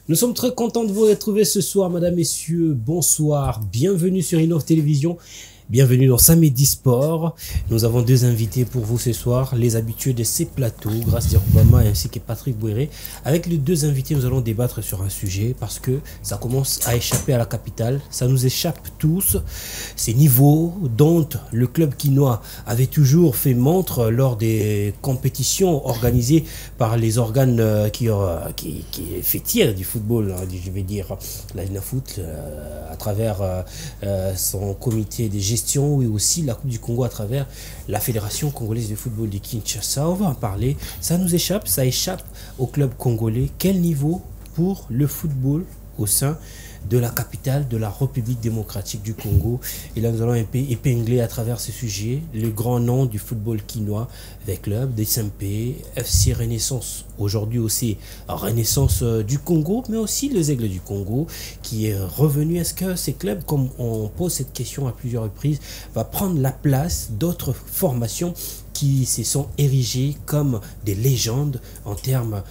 Nous sommes très contents de vous retrouver ce soir, mesdames, messieurs. Bonsoir, bienvenue sur Innov Télévision. Bienvenue dans Samedi Sport. Nous avons deux invités pour vous ce soir, les habitués de ces plateaux, Grace Obama ainsi que Patrick Bouéré. Avec les deux invités, nous allons débattre sur un sujet parce que ça commence à échapper à la capitale. Ça nous échappe tous. Ces niveaux dont le club quinois avait toujours fait montre lors des compétitions organisées par les organes qui fait tir du football, je vais dire la Linafoot, à travers son comité de gestion et aussi la Coupe du Congo à travers la Fédération congolaise de football de Kinshasa. On va en parler. Ça nous échappe, ça échappe au club congolais. Quel niveau pour le football au sein de la capitale de la République démocratique du Congo? Et là, nous allons épingler à travers ce sujet le grand nom du football quinois avec club de SMP, FC Renaissance, aujourd'hui aussi Renaissance du Congo, mais aussi les Aigles du Congo qui est revenu. Est-ce que ces clubs, comme on pose cette question à plusieurs reprises, va prendre la place d'autres formations qui se sont érigées comme des légendes en termes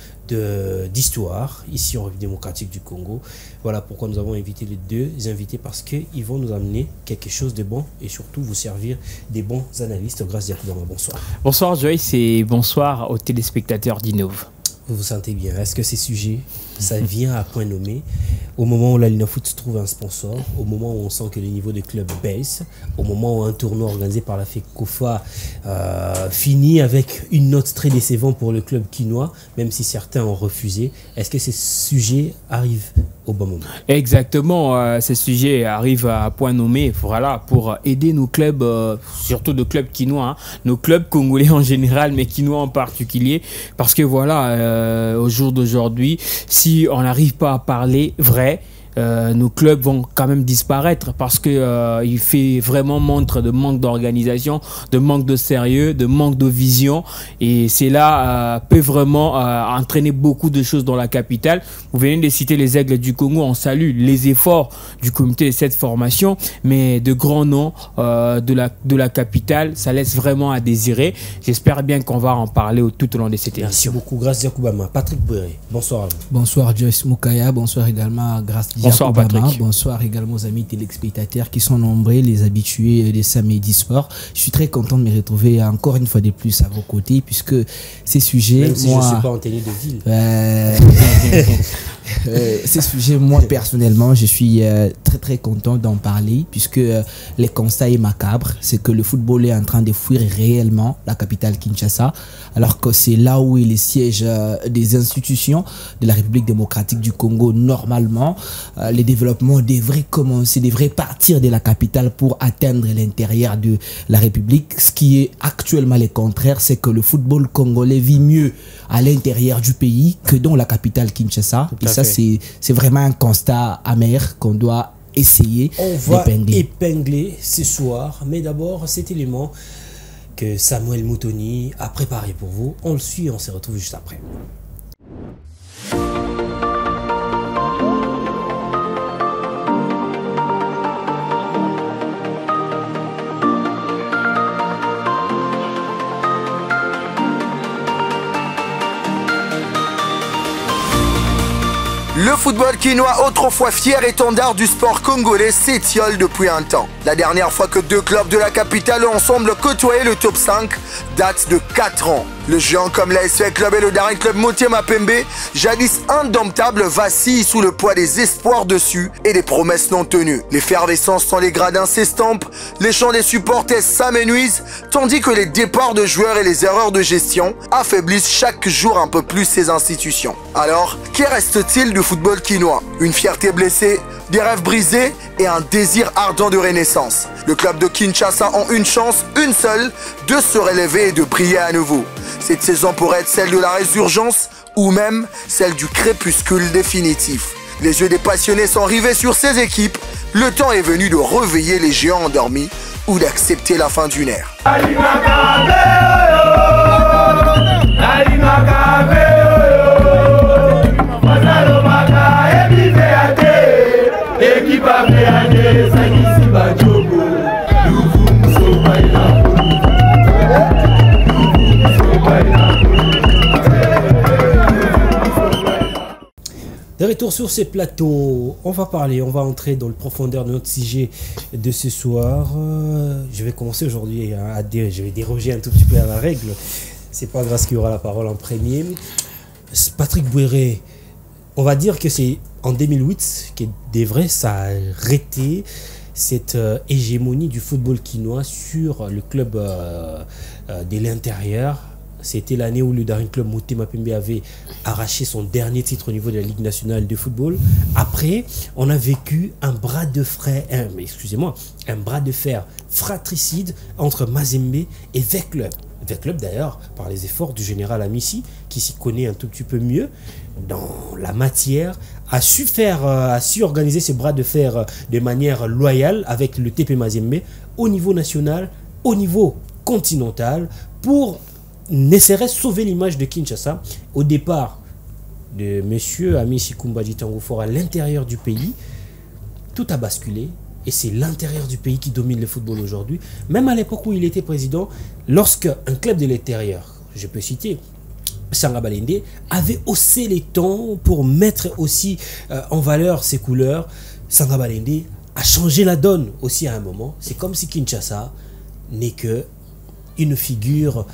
d'histoire ici en République démocratique du Congo? Voilà pourquoi nous avons invité les deux invités, parce qu'ils vont nous amener quelque chose de bon et surtout vous servir des bons analystes. Grâce à vous. Bonsoir. Bonsoir Joyce et bonsoir aux téléspectateurs d'Innov. Vous vous sentez bien? Est-ce que ces sujets, ça vient à point nommé au moment où la Linafoot trouve un sponsor, au moment où on sent que le niveau des clubs baisse, au moment où un tournoi organisé par la FECOFA finit avec une note très décevante pour le club quinois, même si certains ont refusé? Est-ce que ces sujets arrivent au bon moment? Exactement, ces sujets arrivent à point nommé, voilà, pour aider nos clubs, surtout de clubs quinois, hein, nos clubs congolais en général, mais quinois en particulier, parce que voilà, au jour d'aujourd'hui, si on n'arrive pas à parler vrai, nos clubs vont quand même disparaître, parce que il fait vraiment montre de manque d'organisation, de manque de sérieux, de manque de vision, et c'est là peut vraiment entraîner beaucoup de choses dans la capitale. Vous venez de citer les Aigles du Congo, on salue les efforts du comité de cette formation, mais de grands noms de la capitale, ça laisse vraiment à désirer. J'espère bien qu'on va en parler tout au long de cette émission. Merci beaucoup, Grace Obama. Patrick Bouéré, bonsoir à vous. Bonsoir Joyce Moukaya, bonsoir également Grace. Bonsoir Patrick. Bonsoir également aux amis téléspectateurs qui sont nombreux, les habitués des Samedi Sport. Je suis très content de me retrouver encore une fois de plus à vos côtés, puisque ces sujets... Même si moi, je ne suis pas en télé de ville. ces sujets, moi personnellement, je suis très content d'en parler, puisque les constats est macabre, c'est que le football est en train de fuir réellement la capitale Kinshasa, alors que c'est là où est le siège des institutions de la République démocratique du Congo. Normalement, les développements devraient commencer, devraient partir de la capitale pour atteindre l'intérieur de la République. Ce qui est actuellement le contraire, c'est que le football congolais vit mieux à l'intérieur du pays que dans la capitale Kinshasa. Et ça, c'est vraiment un constat amer qu'on doit essayer d'épingler. Épingler ce soir, mais d'abord cet élément que Samuel Moutoni a préparé pour vous. On le suit, on se retrouve juste après. Le football quinois, autrefois fier étendard du sport congolais, s'étiole depuis un temps. La dernière fois que deux clubs de la capitale ont ensemble côtoyé le top 5 date de 4 ans. Le géant comme l'ASV Club et le Daring Club Motema Pembe, jadis indomptable, vacille sous le poids des espoirs dessus et des promesses non tenues. L'effervescence dans les gradins s'estampe, les chants des supporters s'amenuisent, tandis que les départs de joueurs et les erreurs de gestion affaiblissent chaque jour un peu plus ces institutions. Alors, qu'y reste-t-il du football quinois? Une fierté blessée, des rêves brisés et un désir ardent de renaissance. Le club de Kinshasa a une chance, une seule, de se relever et de briller à nouveau. Cette saison pourrait être celle de la résurgence ou même celle du crépuscule définitif. Les yeux des passionnés sont rivés sur ces équipes. Le temps est venu de réveiller les géants endormis ou d'accepter la fin d'une ère. De retour sur ces plateaux, on va entrer dans le profondeur de notre sujet de ce soir. Je vais commencer aujourd'hui je vais déroger un tout petit peu à la règle. C'est pas grâce qu'il y aura la parole en premier. Patrick Bouéré, on va dire que c'est en 2008 que des vrais ça a arrêté cette hégémonie du football quinois sur le club de l'intérieur. C'était l'année où le Daring Club Motema Pembe avait arraché son dernier titre au niveau de la Ligue nationale de football. Après, on a vécu un bras de fer fratricide entre Mazembe et Veclub. Veclub d'ailleurs, par les efforts du général Amissi, qui s'y connaît un tout petit peu mieux dans la matière, a su organiser ce bras de fer de manière loyale avec le TP Mazembe au niveau national, au niveau continental, pour n'essaierait sauver l'image de Kinshasa au départ de monsieur Amissi Kumbadi Tango Fort à l'intérieur du pays. Tout a basculé et c'est l'intérieur du pays qui domine le football aujourd'hui. Même à l'époque où il était président, lorsque un club de l'intérieur, je peux citer Sanga Balende, avait haussé les tons pour mettre aussi en valeur ses couleurs, Sanga Balende a changé la donne aussi à un moment. C'est comme si Kinshasa n'est que une figure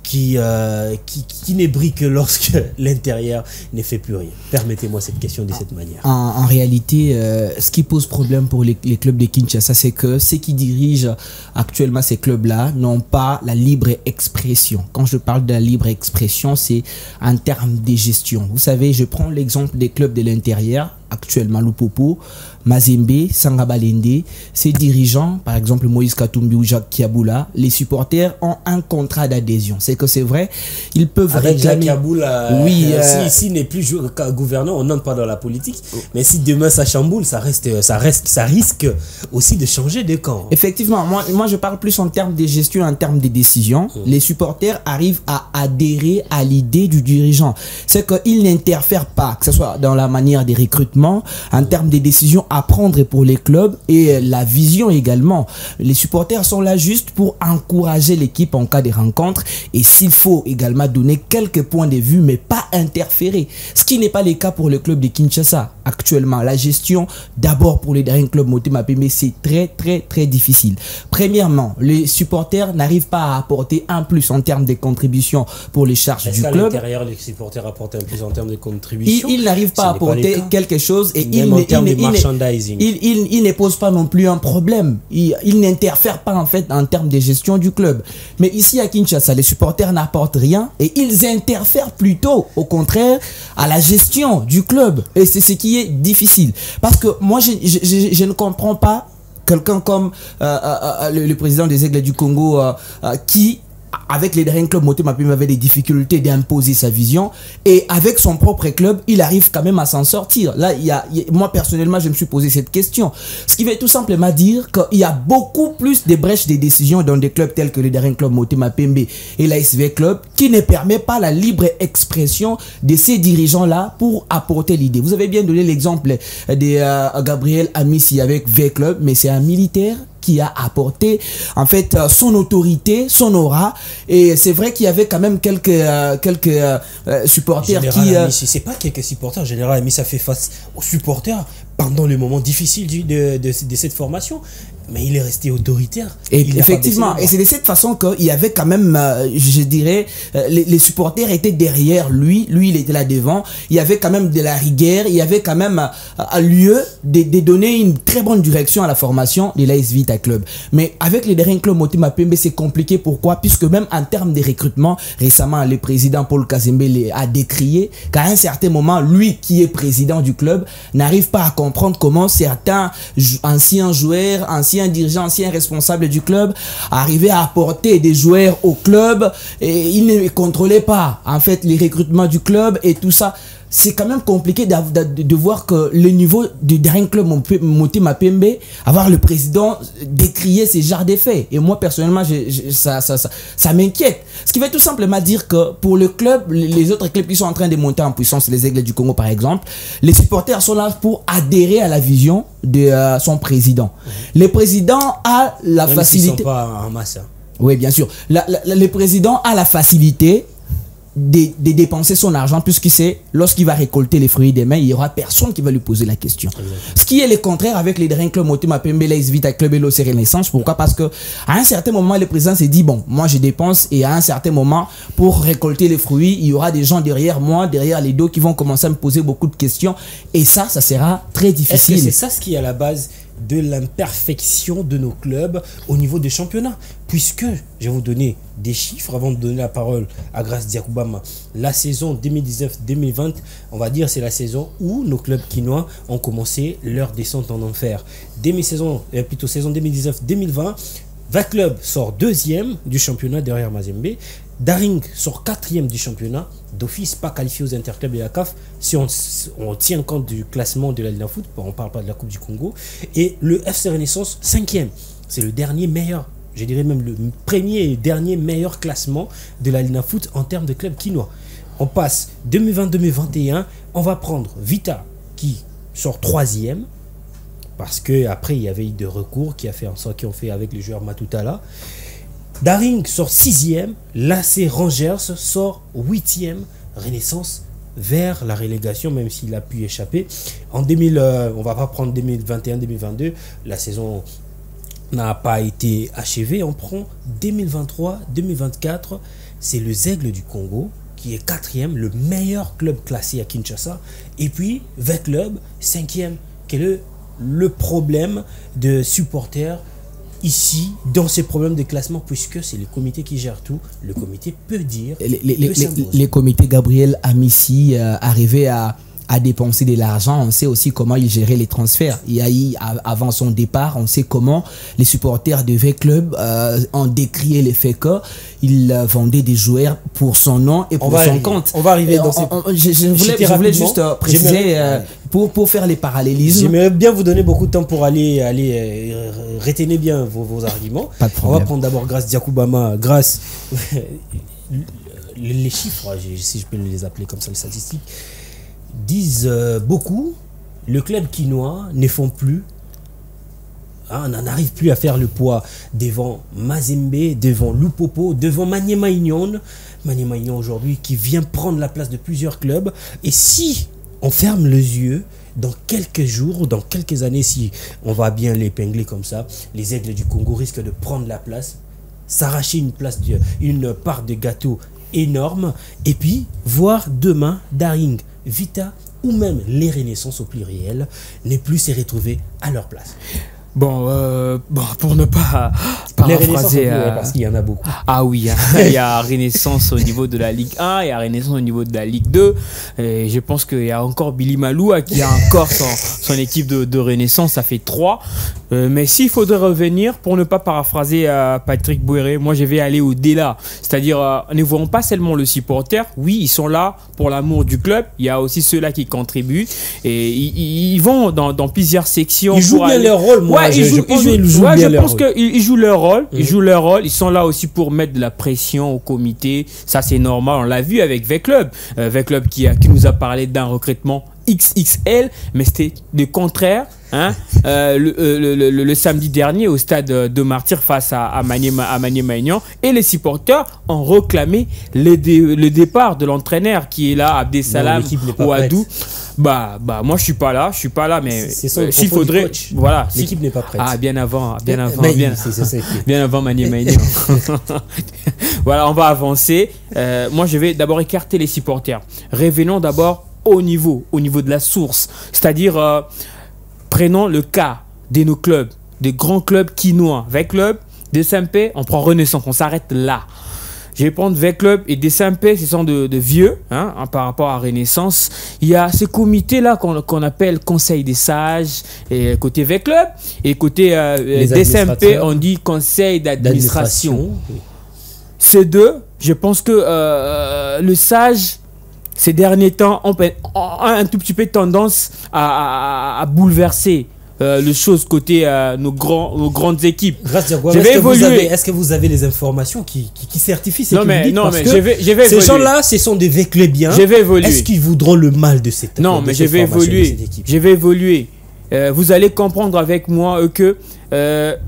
qui ne brille que lorsque l'intérieur ne fait plus rien. Permettez-moi cette question de cette manière. En réalité, ce qui pose problème pour les clubs de Kinshasa, c'est que ceux qui dirigent actuellement ces clubs-là n'ont pas la libre expression. Quand je parle de la libre expression, c'est en termes de gestion. Vous savez, je prends l'exemple des clubs de l'intérieur, actuellement Lupopo, Mazembe, Sanga Balende, ces dirigeants, par exemple Moïse Katumbi ou Jacques Kiaboula, les supporters ont un contrat d'adhésion. C'est que c'est vrai, ils peuvent avec réclamer... Jacques Kiaboula, oui, s'il n'est plus gouverneur, on n'entre pas dans la politique, mais si demain ça chamboule, ça risque aussi de changer de camp. Effectivement, moi je parle plus en termes de gestion, en termes de décision. Les supporters arrivent à adhérer à l'idée du dirigeant. C'est qu'ils n'interfèrent pas, que ce soit dans la manière des recrutements, en termes de décisions à prendre pour les clubs et la vision également. Les supporters sont là juste pour encourager l'équipe en cas de rencontre et s'il faut également donner quelques points de vue mais pas interférer. Ce qui n'est pas le cas pour le club de Kinshasa. Actuellement, la gestion d'abord pour les Daring Club Motema Pembe, c'est très difficile. Premièrement, les supporters n'arrivent pas à apporter un plus en termes de contributions pour les charges du club. À l'intérieur, les supporters apportent un plus en termes de contributions. Ils n'arrivent pas à apporter quelque chose et il ne pose pas non plus un problème. Il n'interfère pas en fait en termes de gestion du club. Mais ici à Kinshasa, les supporters n'apportent rien et ils interfèrent plutôt au contraire à la gestion du club. Et c'est ce qui est difficile. Parce que moi, je ne comprends pas quelqu'un comme le président des Aigles du Congo qui, avec les Daring Club Motema Pembe, avait des difficultés d'imposer sa vision et avec son propre club il arrive quand même à s'en sortir. Là moi personnellement je me suis posé cette question, ce qui veut tout simplement dire qu'il y a beaucoup plus de brèches de décisions dans des clubs tels que le Daring Club Motema Pembe et l'ASV Club qui ne permet pas la libre expression de ces dirigeants là pour apporter l'idée. Vous avez bien donné l'exemple de Gabriel Amissi avec V Club, mais c'est un militaire qui a apporté en fait son autorité, son aura, et c'est vrai qu'il y avait quand même quelques supporters Général qui c'est pas quelques supporters. Général Amissi a fait face aux supporters pendant le moment difficile de cette formation, mais il est resté autoritaire. Et effectivement, et c'est de cette façon qu'il y avait quand même, je dirais, les supporters étaient derrière lui, il était là devant, il y avait quand même de la rigueur, il y avait quand même lieu de donner une très bonne direction à la formation de l'AS Vita Club. Mais avec les Daring Club Motema Pembe, c'est compliqué. Pourquoi? Puisque même en termes de recrutement, récemment, le président Paul Kazembe a décrié qu'à un certain moment, lui qui est président du club, n'arrive pas à comprendre comment certains anciens joueurs, anciens dirigeants, anciens responsables du club arrivaient à apporter des joueurs au club et ils ne contrôlaient pas en fait les recrutements du club et tout ça. C'est quand même compliqué de voir que le niveau du Daring Club Motema Pembe, avoir le président décrier ces genres d'effets. Et moi personnellement, ça m'inquiète. Ce qui veut tout simplement dire que pour le club, les autres clubs qui sont en train de monter en puissance, les Aigles du Congo par exemple, les supporters sont là pour adhérer à la vision de son président. Le président a la facilité. Ils sont pas en masse. Oui, bien sûr. Le président a la facilité de dépenser son argent, puisqu'il sait, lorsqu'il va récolter les fruits des mains, il y aura personne qui va lui poser la question. Ce qui est le contraire avec les derniers clubs Motema Pembe, l'AS Vita Club et l'OC Renaissance. Pourquoi? Parce que à un certain moment, le président s'est dit, bon, moi je dépense, et à un certain moment, pour récolter les fruits, il y aura des gens derrière moi, derrière les dos, qui vont commencer à me poser beaucoup de questions, et ça sera très difficile. Est-ce que c'est ça ce qui est à la base de l'imperfection de nos clubs au niveau des championnats? Puisque, je vais vous donner des chiffres avant de donner la parole à Grace Diakoubama. La saison 2019-2020, on va dire, c'est la saison où nos clubs quinois ont commencé leur descente en enfer. Saison 2019-2020, VAC Club sort 2e du championnat derrière Mazembe. Daring sort 4e du championnat, d'office pas qualifié aux interclubs et la CAF si on tient compte du classement de la Ligue Foot, on ne parle pas de la Coupe du Congo. Et le FC Renaissance 5e, c'est le dernier meilleur, je dirais même le premier et dernier meilleur classement de la Ligue Foot en termes de club quinois. On passe 2020-2021, on va prendre Vita qui sort 3e, parce qu'après il y avait eu des recours qui ont fait avec le joueur Matutala. Daring sort 6e, l'AC Rangers sort 8e, Renaissance vers la relégation, même s'il a pu échapper. En 2000, on va pas prendre 2021-2022, la saison n'a pas été achevée. On prend 2023-2024, c'est le Zègle du Congo qui est 4e, le meilleur club classé à Kinshasa. Et puis, VAC Club, 5e, qui est le problème de supporters ici, dans ces problèmes de classement, puisque c'est le comité qui gère tout, le comité peut dire... Les comités Gabriel Amissi arrivaient à dépenser de l'argent. On sait aussi comment il gérait les transferts. Il y a eu, avant son départ, on sait comment les supporters de VAC Club ont décrié le fait qu'il vendait des joueurs pour son nom et pour son compte. On va arriver dans je voulais juste préciser, pour faire les parallélismes. J'aimerais bien vous donner beaucoup de temps pour aller retenez bien vos arguments. Pas de problème. On va prendre d'abord Grace Diakoubama. Grace, les chiffres, si je peux les appeler comme ça, les statistiques, disent beaucoup. Le club quinois ne font plus, on n'en arrive plus à faire le poids devant Mazembe, devant Lupopo, devant Maniema Union. Maniema Union aujourd'hui qui vient prendre la place de plusieurs clubs. Et si on ferme les yeux, dans quelques jours, dans quelques années, si on va bien l'épingler comme ça, les Aigles du Congo risquent de prendre la place, s'arracher une part de gâteau énorme, et puis voir demain Daring, Vita ou même les Renaissances au pluriel ne plus se retrouver à leur place. Bon, pour ne pas paraphraser, parce qu'il y en a beaucoup. Ah oui, il y a Renaissance au niveau de la Ligue 1, il y a Renaissance au niveau de la Ligue 2. Et je pense qu'il y a encore Billy Maloua qui a encore son équipe de Renaissance, ça fait 3. Mais s'il faudrait revenir, pour ne pas paraphraser Patrick Bouéré, moi je vais aller au-delà. C'est-à-dire, ne voyons pas seulement le supporter. Oui, ils sont là pour l'amour du club. Il y a aussi ceux-là qui contribuent. Et ils vont dans plusieurs sections. Ils jouent bien leur rôle, moi. Je pense qu'ils jouent leur rôle. Ils jouent leur rôle. Ils sont là aussi pour mettre de la pression au comité. Ça, c'est normal. On l'a vu avec VAC Club. VAC Club qui nous a parlé d'un recrutement XXL, mais c'était le contraire. Le samedi dernier au stade de Martyr face à Maniema Union, et les supporters ont réclamé le départ de l'entraîneur qui est là, Abdesalam Ouadou. Moi je suis pas là, mais s'il faudrait, voilà, l'équipe n'est pas prête. Ah, bien avant Maniema Union. Voilà, on va avancer. Moi je vais d'abord écarter les supporters. Revenons d'abord au niveau de la source, c'est-à-dire prenons le cas de nos clubs, des grands clubs quinois. VAC Club, DSMP, on prend Renaissance, on s'arrête là. Je vais prendre VAC Club et DSMP, ce sont de vieux par rapport à Renaissance. Il y a ce comité-là qu'on appelle Conseil des sages, et côté VAC Club, et côté DSMP, on dit Conseil d'administration. Ces deux, je pense que le sage, ces derniers temps, ont un tout petit peu tendance à bouleverser les choses côté nos grandes équipes. Est-ce que vous avez les informations qui certifient ce que vous dites? Non, mais je vais évoluer. Ces gens-là, ce sont des véclébiens. Je vais évoluer. Est-ce qu'ils voudront le mal de cette équipe? Non, mais je vais évoluer. Vous allez comprendre avec moi que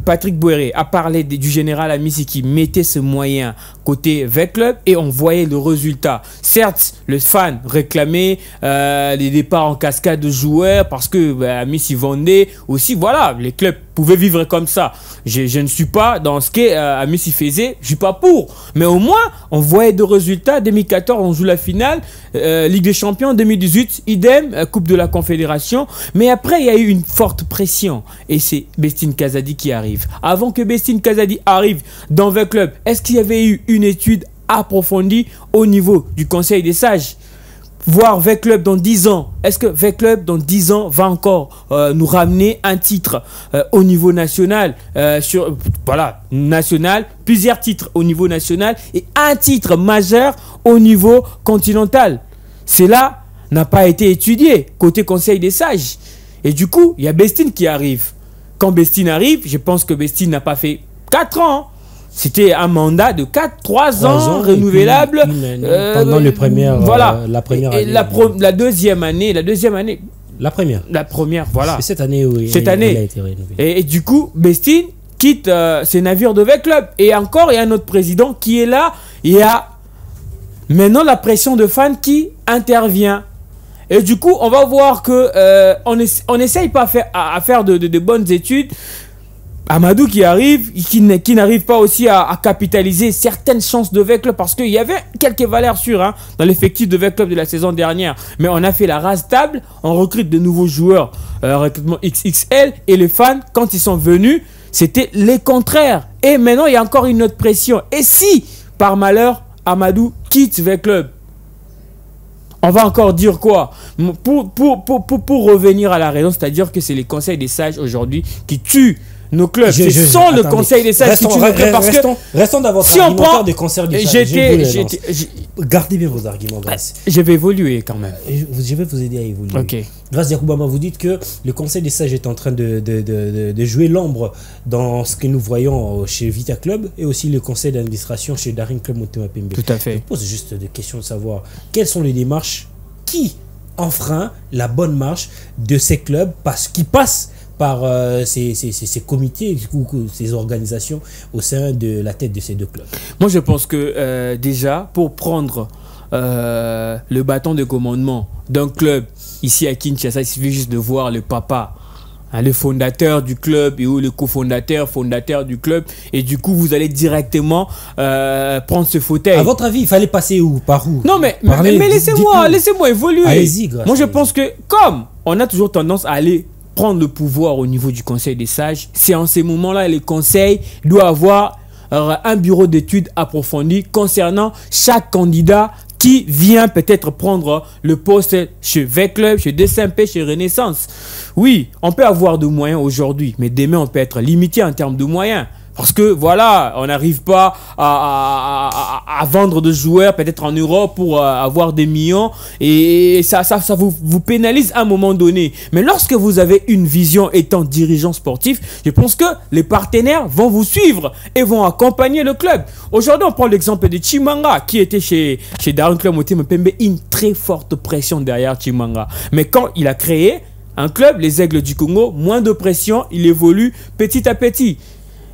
Patrick Bouéré a parlé du général Amissi qui mettait ce moyen côté V-Club et on voyait le résultat. Certes, le fan réclamait les départs en cascade de joueurs parce que Amissi vendait aussi. Voilà, les clubs pouvaient vivre comme ça. Je ne suis pas dans ce qu'Amissi faisait, je ne suis pas pour. Mais au moins, on voyait de résultats. 2014, on joue la finale. Ligue des Champions 2018, idem, Coupe de la Confédération. Mais après, il y a eu une forte pression. Et c'est Bestine Kazadi qui arrive. Avant que Bestine Kazadi arrive dans le club, est-ce qu'il y avait eu une étude approfondie au niveau du Conseil des sages? Voir V-Club dans 10 ans. Est-ce que V-Club dans 10 ans va encore nous ramener un titre au niveau national national, plusieurs titres au niveau national et un titre majeur au niveau continental? Cela n'a pas été étudié côté Conseil des sages. Et du coup, il y a Bestine qui arrive. Quand Bestine arrive, je pense que Bestine n'a pas fait 4 ans. C'était un mandat de 3 ans renouvelable. Pendant la première année. La deuxième année. La première, voilà. C'est cette année où elle a été renouvelée. Et du coup, Bestine quitte ses navires de V-Club. Et encore, il y a un autre président qui est là. Il y a maintenant la pression de fans qui intervient. Et du coup, on va voir que on n'essaye pas à faire de bonnes études. Amadou qui arrive, qui n'arrive pas aussi à capitaliser certaines chances de V-Club parce qu'il y avait quelques valeurs sûres dans l'effectif de V-Club de la saison dernière. Mais on a fait la rase table, on recrute de nouveaux joueurs, recrutement XXL, et les fans, quand ils sont venus, c'était les contraires. Et maintenant, il y a encore une autre pression. Et si, par malheur, Amadou quitte V-Club, on va encore dire quoi? Pour revenir à la raison, c'est-à-dire que c'est les conseils des sages aujourd'hui qui tuent nos clubs. C'est sans le conseil des sages qui tuent nos clubs parce que restons dans votre argumentaire des conseils des sages. Gardez bien vos arguments, Grâce. Je vais évoluer quand même. Je vais vous aider à évoluer. Ok. Grâce Yakoubama, vous dites que le conseil des sages est en train de jouer l'ombre dans ce que nous voyons chez Vita Club et aussi le conseil d'administration chez Daring Club Motema Pembe. Tout à fait. Je pose juste des questions de savoir quelles sont les démarches qui enfreint la bonne marche de ces clubs qui passent par ces comités ou ces organisations au sein de la tête de ces deux clubs. Moi, je pense que déjà, pour prendre le bâton de commandement d'un club ici à Kinshasa, il suffit juste de voir le papa, le fondateur du club et ou le fondateur du club, et du coup vous allez directement prendre ce fauteuil. À votre avis, il fallait passer où? Par où? Non mais laissez-moi évoluer. Allez-y, Grâce. Moi je pense que comme on a toujours tendance à aller prendre le pouvoir au niveau du conseil des sages, c'est en ces moments-là les conseils doivent avoir un bureau d'études approfondi concernant chaque candidat qui vient peut-être prendre le poste chez V-Club, chez DSMP, chez Renaissance. Oui, on peut avoir de moyens aujourd'hui, mais demain on peut être limité en termes de moyens. Parce que voilà, on n'arrive pas à vendre de joueurs peut-être en Europe pour avoir des millions, et ça vous pénalise à un moment donné. Mais lorsque vous avez une vision étant dirigeant sportif, je pense que les partenaires vont vous suivre et vont accompagner le club. Aujourd'hui, on prend l'exemple de Chimanga qui était chez Daring Club Motema Pembe, une très forte pression derrière Chimanga. Mais quand il a créé un club, les Aigles du Congo, moins de pression, il évolue petit à petit.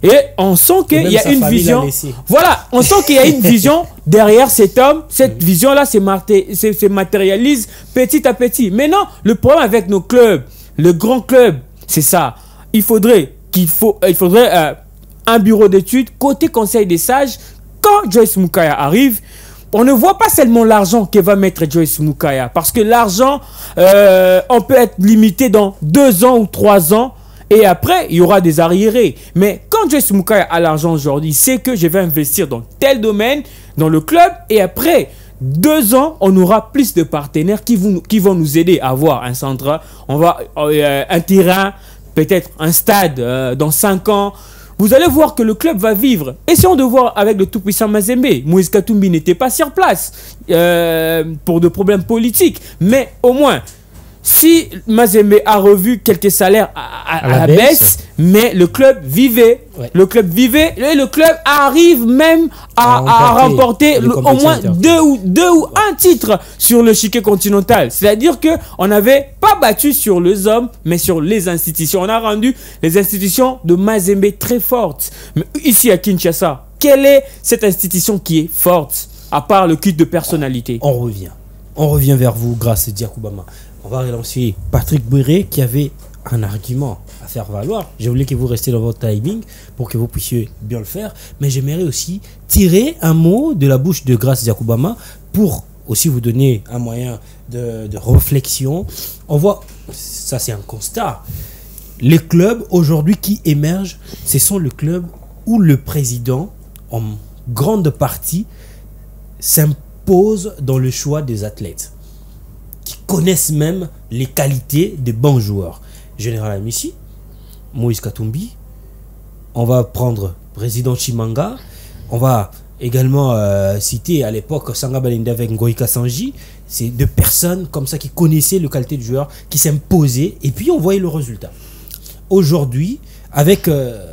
Et on sent qu'il y a une vision. Voilà, on sent qu'il y a une vision derrière cet homme. Cette vision-là se matérialise petit à petit. Maintenant, le problème avec nos clubs, le grand club, c'est ça. Il faudrait un bureau d'études côté conseil des sages. Quand Joyce Mukaya arrive, on ne voit pas seulement l'argent que va mettre Joyce Mukaya. Parce que l'argent, on peut être limité dans 2 ans ou 3 ans. Et après, il y aura des arriérés. Mais quand Joyce Mukaya a l'argent aujourd'hui, il sait que je vais investir dans tel domaine, dans le club. Et après 2 ans, on aura plus de partenaires qui vont nous aider à avoir un centre, un terrain, peut-être un stade dans 5 ans. Vous allez voir que le club va vivre. Essayons de voir avec le tout-puissant Mazembe. Moïse Katumbi n'était pas sur place pour des problèmes politiques. Mais au moins, si Mazembe a revu quelques salaires à la baisse, mais le club vivait. Ouais. Le club vivait et le club arrive même à remporter au moins deux ou un titre sur le chiquet continental. C'est-à-dire qu'on n'avait pas battu sur les hommes, mais sur les institutions. On a rendu les institutions de Mazembe très fortes. Mais ici à Kinshasa, quelle est cette institution qui est forte, à part le culte de personnalité? On revient vers vous grâce à Diakoubama. On va relancer Patrick Bouiré qui avait un argument à faire valoir. Je voulais que vous restiez dans votre timing pour que vous puissiez bien le faire. Mais j'aimerais aussi tirer un mot de la bouche de Grace Diakoubama pour aussi vous donner un moyen de réflexion. On voit, ça c'est un constat. Les clubs aujourd'hui qui émergent, ce sont les clubs où le président, en grande partie, s'impose dans le choix des athlètes, qui connaissent même les qualités des bons joueurs. Général Amissi, Moïse Katumbi, on va prendre président Chimanga, on va également citer à l'époque Sanga Balinde avec Ngoïka Sanji. C'est deux personnes comme ça qui connaissaient les qualités du joueur, qui s'imposaient et puis on voyait le résultat. Aujourd'hui, avec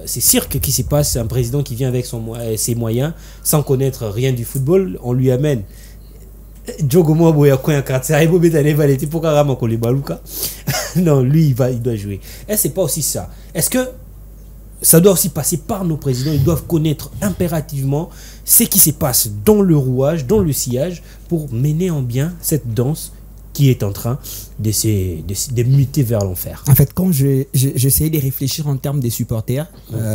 ces cirques qui se passent, un président qui vient avec ses moyens sans connaître rien du football, on lui amène non, lui il doit jouer. Est-ce que c'est pas aussi ça? Est-ce que ça doit aussi passer par nos présidents? Ils doivent connaître impérativement ce qui se passe dans le rouage, dans le sillage, pour mener en bien cette danse qui est en train de muter vers l'enfer. En fait, quand j'essayais de réfléchir en termes des supporters,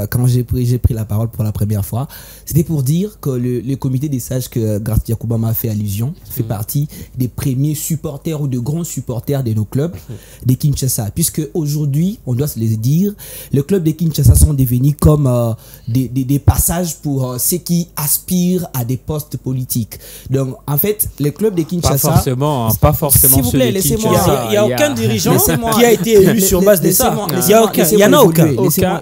quand j'ai pris la parole pour la première fois, c'était pour dire que le comité des sages que Grace Diakoubama a fait allusion fait partie des premiers supporters ou de grands supporters de nos clubs de Kinshasa. Puisque aujourd'hui, on doit se le dire, les clubs de Kinshasa sont devenus comme des passages pour ceux qui aspirent à des postes politiques. Donc, en fait, les clubs de Kinshasa... Pas forcément s'il vous plaît, laissez-moi. Il n'y a aucun dirigeant qui a été élu sur base de ça. Il n'y en a aucun.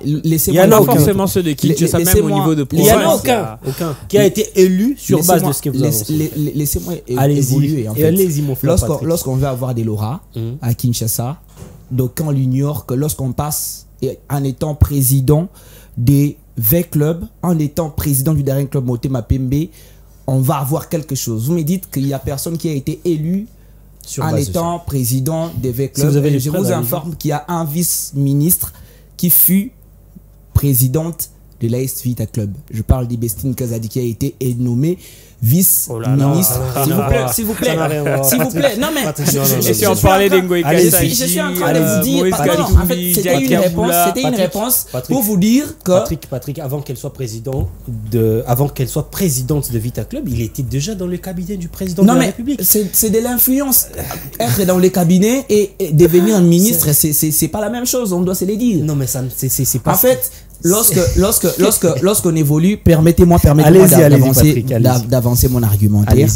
Il n'y en a pas forcément ceux de Kinshasa, même au niveau de province. Il n'y en a aucun qui a été élu sur base de ce que vous avez. Laissez-moi évoluer. Allez-y, mon frère. Lorsqu'on veut avoir des lauréats à Kinshasa, donc on l'ignore que lorsqu'on passe en étant président des 20 clubs, en étant président du dernier club Motema Pembe, on va avoir quelque chose. Vous me dites qu'il n'y a personne qui a été élu en étant président des 20 clubs. Je vous informe qu'il y a un vice-ministre qui fut présidente de l'AS Vita Club. Je parle d'Ibestine Kazadi qui a été nommé vice-ministre. S'il vous plaît. Non mais et si on parlait d'Engoï Kassaï, je suis en train de vous dire, en fait, c'était une réponse pour vous dire que Patrick, avant qu'elle soit présidente de Vita Club, il était déjà dans le cabinet du président de la République. C'est de l'influence. Être dans le cabinet et devenir un ministre, c'est pas la même chose, on doit se le dire. Non mais ça c'est pas. En fait, lorsqu'on évolue, permettez-moi d'avancer mon argumentaire.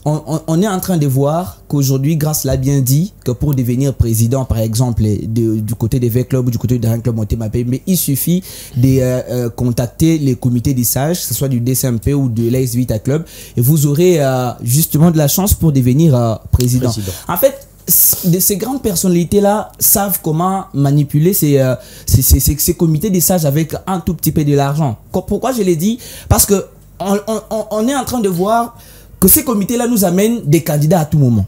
On est en train de voir qu'aujourd'hui, Grace l'a bien dit, que pour devenir président, par exemple, du côté des V clubs ou du côté d'un club Motema Pembe, il suffit de contacter les comités des sages, que ce soit du DCMP ou de l'AS Vita Club, et vous aurez justement de la chance pour devenir président. En fait, ces grandes personnalités-là savent comment manipuler ces comités des sages avec un tout petit peu de l'argent. Pourquoi je l'ai dit? Parce que on est en train de voir que ces comités-là nous amènent des candidats à tout moment.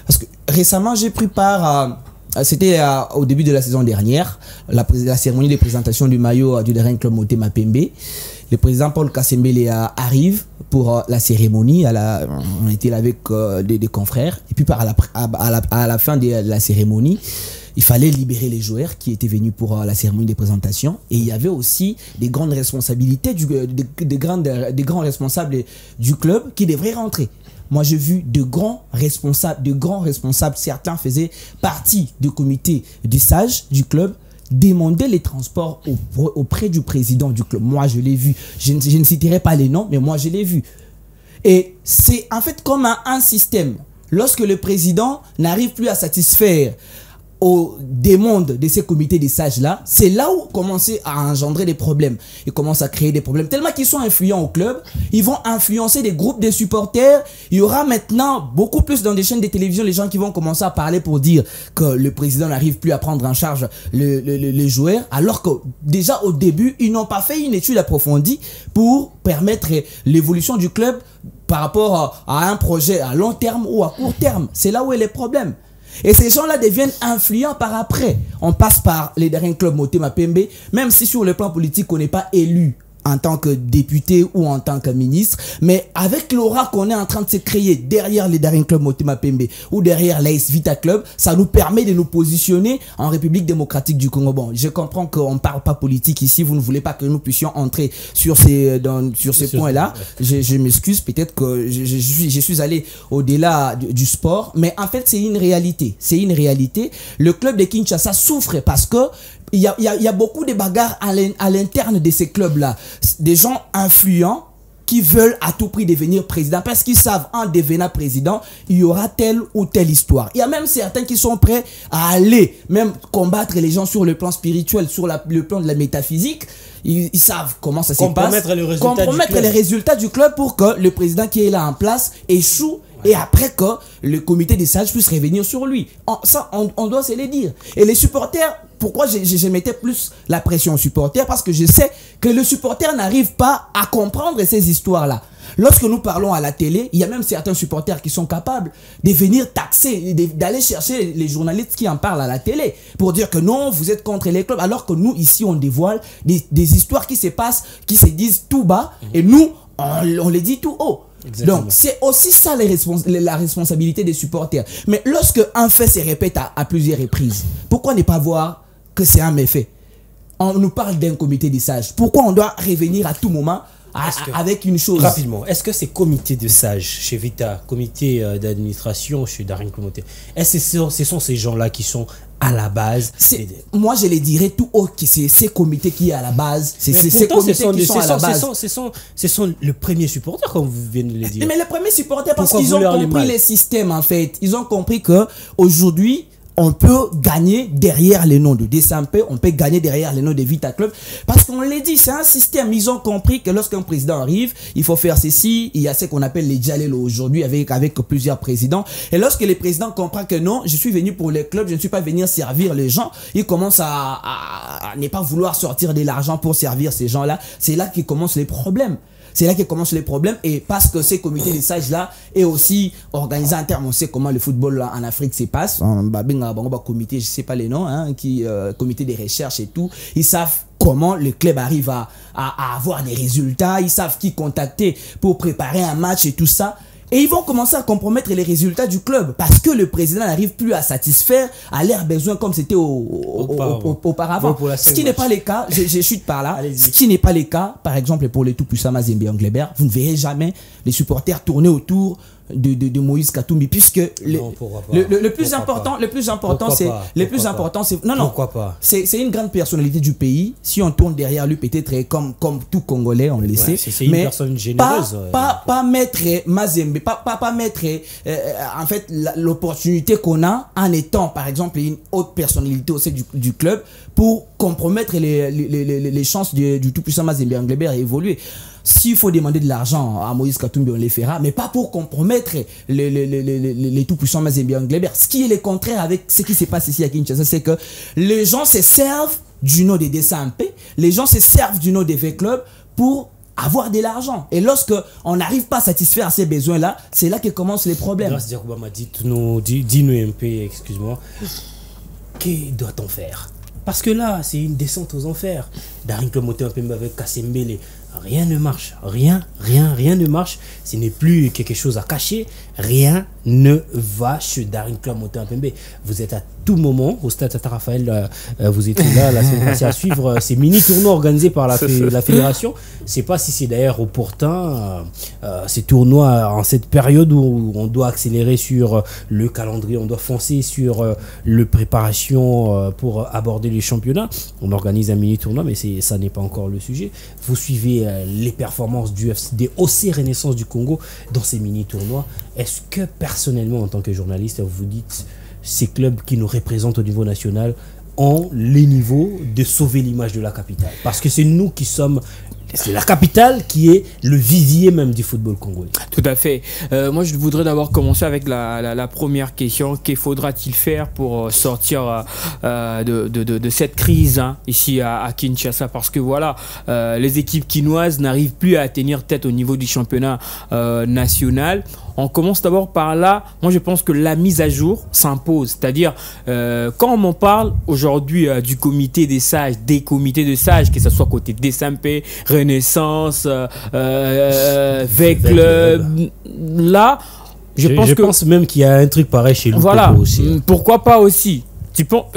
Parce que récemment, j'ai pris part c'était au début de la saison dernière, la cérémonie de présentation du maillot du dernier club Motema Pembe. Le président Paul Kassembele arrive pour la cérémonie. On était là avec des confrères. Et puis à la fin de la cérémonie, il fallait libérer les joueurs qui étaient venus pour la cérémonie de présentation. Et il y avait aussi des grandes responsabilités, des grands responsables du club qui devraient rentrer. Moi, j'ai vu de grands responsables, certains faisaient partie du comité du sage du club, demander les transports auprès du président du club. Moi, je l'ai vu. Je ne citerai pas les noms, mais moi, je l'ai vu. Et c'est en fait comme un système. Lorsque le président n'arrive plus à satisfaire au démonde de ces comités des sages-là, c'est là où commencer à engendrer des problèmes. Ils commencent à créer des problèmes. Tellement qu'ils sont influents au club, ils vont influencer des groupes de supporters. Il y aura maintenant beaucoup plus dans des chaînes de télévision les gens qui vont commencer à parler pour dire que le président n'arrive plus à prendre en charge les joueurs, alors que déjà au début, ils n'ont pas fait une étude approfondie pour permettre l'évolution du club par rapport à un projet à long terme ou à court terme. C'est là où est le problème. Et ces gens-là deviennent influents par après. On passe par les derniers clubs Motema Pembe, même si sur le plan politique, on n'est pas élu en tant que député ou en tant que ministre, mais avec l'aura qu'on est en train de se créer derrière les Daring Club Motema Pembe ou derrière l'AS Vita Club, ça nous permet de nous positionner en République démocratique du Congo. Bon, je comprends qu'on ne parle pas politique ici, vous ne voulez pas que nous puissions entrer sur ces points-là. Je m'excuse, peut-être que je suis allé au-delà du sport, mais en fait c'est une réalité. C'est une réalité. Le club de Kinshasa souffre parce que il y a beaucoup de bagarres à l'interne de ces clubs-là. Des gens influents qui veulent à tout prix devenir président parce qu'ils savent en devenant président, il y aura telle ou telle histoire. Il y a même certains qui sont prêts à aller même combattre les gens sur le plan spirituel, sur le plan de la métaphysique. Ils savent comment ça se passe. Compromettre les résultats du club pour que le président qui est là en place échoue. Et après que le comité des sages puisse revenir sur lui. Ça, on doit se le dire. Et les supporters, pourquoi je mettais plus la pression aux supporters? Parce que je sais que le supporter n'arrive pas à comprendre ces histoires-là. Lorsque nous parlons à la télé, il y a même certains supporters qui sont capables de venir taxer, d'aller chercher les journalistes qui en parlent à la télé pour dire que non, vous êtes contre les clubs, alors que nous, ici, on dévoile des histoires qui se passent, qui se disent tout bas, et nous, on les dit tout haut. Exactement. Donc, c'est aussi ça la responsabilité des supporters. Mais lorsque un fait se répète à plusieurs reprises, pourquoi ne pas voir que c'est un méfait? On nous parle d'un comité des sages. Pourquoi on doit revenir à tout moment avec une chose? Rapidement, est-ce que ces comités de sages chez Vita, comité d'administration chez Daring Club Motema, est-ce que ce sont ces gens-là qui sont à la base? Moi, je les dirais tout haut que c'est ces comités qui sont à la base. C'est ces comités qui sont à la base. Ce sont le premier supporter, comme vous venez de le dire. Mais les premiers supporters, parce qu'ils ont compris les systèmes, en fait. Ils ont compris que aujourd'hui, on peut gagner derrière les noms de DSMP, on peut gagner derrière les noms de Vita Club, parce qu'on l'a dit, c'est un système. Ils ont compris que lorsqu'un président arrive, il faut faire ceci. Il y a ce qu'on appelle les Djalelo aujourd'hui avec plusieurs présidents. Et lorsque les présidents comprennent que non, je suis venu pour les clubs, je ne suis pas venu servir les gens, ils commencent à ne pas vouloir sortir de l'argent pour servir ces gens-là. C'est là qu'ils commencent les problèmes. C'est là que commencent les problèmes, et parce que ces comités des sages-là est aussi organisé en termes, on sait comment le football là, en Afrique se passe. Comité, je sais pas les noms, hein, comité des recherches et tout. Ils savent comment le club arrive à avoir des résultats. Ils savent qui contacter pour préparer un match et tout ça. Et ils vont commencer à compromettre les résultats du club parce que le président n'arrive plus à satisfaire à leurs besoins comme c'était auparavant. Ce qui n'est pas le cas, je chute par là, ce qui n'est pas le cas, par exemple pour les tout-puissants Mazembe Anglebert, vous ne verrez jamais les supporters tourner autour de Moïse Katumbi, puisque le plus important c'est non pourquoi pas, c'est une grande personnalité du pays. Si on tourne derrière lui, peut-être comme tout Congolais, on le sait, c'est une personne généreuse, pas mettre Mazembe, pas mettre en fait l'opportunité qu'on a en étant par exemple une haute personnalité au sein du club pour compromettre les chances du tout-puissant Mazembe Anglebert à évoluer. S'il faut demander de l'argent à Moïse Katumbi, on les fera, mais pas pour compromettre les tout-puissants Mazembe Anglebert. Ce qui est le contraire avec ce qui se passe ici à Kinshasa, c'est que les gens se servent du nom des DSMP, les gens se servent du nom des V-Clubs pour avoir de l'argent. Et lorsque on n'arrive pas à satisfaire ces besoins-là, c'est là que commencent les problèmes. Grâce à Obama, dis-nous un peu, excuse-moi, que doit-on faire? Parce que là, c'est une descente aux enfers. Daring Club Motema Pembe avec Kassembele, rien ne marche. Rien ne marche. Ce n'est plus quelque chose à cacher. Rien ne va chez Daring Club Motema Pembe. Vous êtes à tout moment au stade Tata Raphaël. Vous étiez là la semaine passée à suivre ces mini-tournois organisés par la fédération. Je ne sais pas si c'est d'ailleurs opportun, ces tournois en cette période où on doit accélérer sur le calendrier, on doit foncer sur le préparation pour aborder les championnats. On organise un mini-tournoi, mais ça n'est pas encore le sujet. Vous suivez les performances des OC Renaissance du Congo dans ces mini-tournois. Est-ce que personnellement, en tant que journaliste, vous dites ces clubs qui nous représentent au niveau national ont les niveaux de sauver l'image de la capitale. Parce que c'est nous qui sommes... C'est la capitale qui est le vivier même du football congolais. Tout à fait. Moi, je voudrais d'abord commencer avec la première question. Que faudra-t-il faire pour sortir de cette crise ici à Kinshasa? Parce que voilà, les équipes quinoises n'arrivent plus à tenir tête au niveau du championnat national. On commence d'abord par là. Moi, je pense que la mise à jour s'impose. C'est-à-dire, quand on m'en parle aujourd'hui du comité des sages, des comités de sages, que ce soit côté DSMP, Renaissance, V-Club, là, je pense même qu'il y a un truc pareil chez Loupopo aussi. Pourquoi pas aussi?